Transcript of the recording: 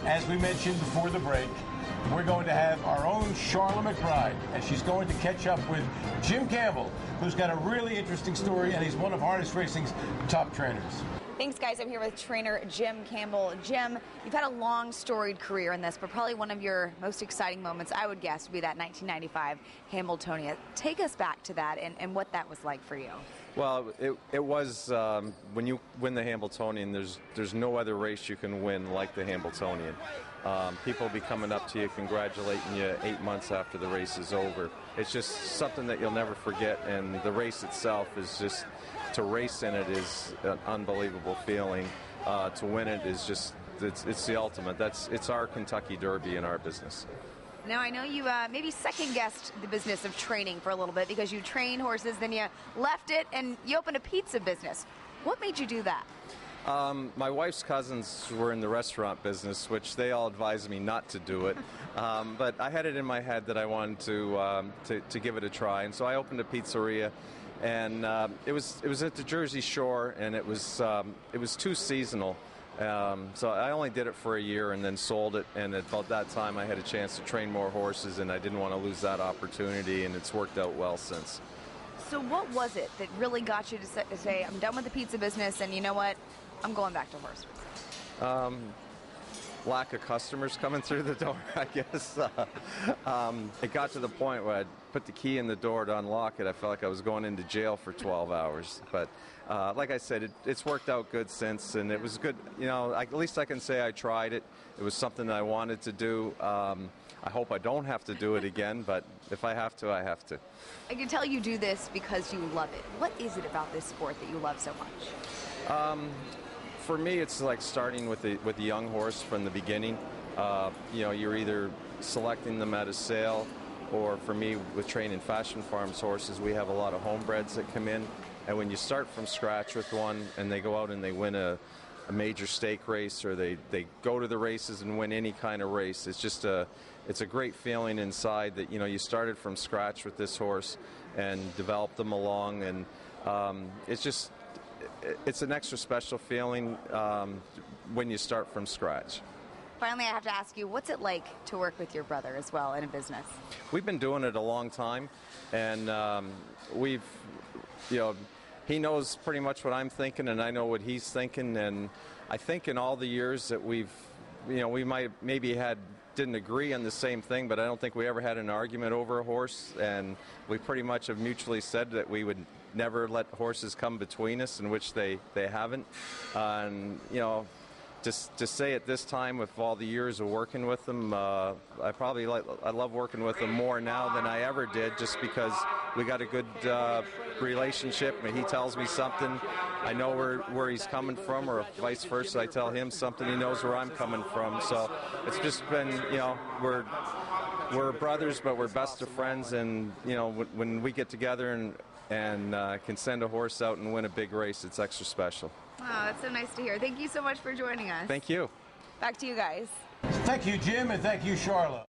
as we mentioned before the break, we're going to have our own Charlotte McBride, and she's going to catch up with Jim Campbell, who's got a really interesting story, and he's one of harness racing's top trainers. Thanks, guys. I'm here with trainer Jim Campbell. Jim, you've had a long, storied career in this, but probably one of your most exciting moments, I would guess, would be that 1995 Hamiltonian. Take us back to that and what that was like for you. Well, it was, when you win the Hamiltonian, there's no other race you can win like the Hamiltonian. People will be coming up to you, congratulating you 8 months after the race is over. It's just something that you'll never forget, and the race itself is just, to race in it is an unbelievable feeling. To win it is just, it's the ultimate. It's our Kentucky Derby in our business. Now, I know you maybe second-guessed the business of training for a little bit because you train horses, then you left it, and you opened a pizza business. What made you do that? My wife's cousins were in the restaurant business, which they all advised me not to do it. But I had it in my head that I wanted to give it a try, and so I opened a pizzeria. And it was at the Jersey Shore, and it was too seasonal. So I only did it for a year and then sold it, and at about that time I had a chance to train more horses, and I didn't want to lose that opportunity, and it's worked out well since. So what was it that really got you to say, I'm done with the pizza business, and you know what, I'm going back to horse racing? Lack of customers coming through the door, I guess. It got to the point where I'd put the key in the door to unlock it. I felt like I was going into jail for 12 hours. But like I said, it's worked out good since, and it was good. You know, at least I can say I tried it. It was something that I wanted to do. I hope I don't have to do it again, but if I have to, I have to. I can tell you do this because you love it. What is it about this sport that you love so much? For me, it's like starting with the young horse from the beginning. You know, you're either selecting them at a sale, or for me, with training Fashion Farms horses, we have a lot of homebreds that come in. And when you start from scratch with one, and they go out and they win a major stake race, or they go to the races and win any kind of race, it's just it's a great feeling inside that, you know, you started from scratch with this horse and developed them along, and it's an extra special feeling when you start from scratch. Finally, I have to ask you, what's it like to work with your brother as well in a business? We've been doing it a long time, and you know, he knows pretty much what I'm thinking, and I know what he's thinking, and I think in all the years that we didn't agree on the same thing, but I don't think we ever had an argument over a horse, and we pretty much have mutually said that we would never let horses come between us, in which they haven't. And you know, just to say at this time, with all the years of working with them, I love working with them more now than I ever did, just because we got a good relationship. I mean, he tells me something, I know where he's coming from, or vice versa. I tell him something, he knows where I'm coming from. So it's just been, you know, we're brothers, but we're best of friends, and you know, when we get together and can send a horse out and win a big race, it's extra special. Oh, that's so nice to hear. Thank you so much for joining us. Thank you. Back to you guys. Thank you, Jim, and thank you, Charlotte.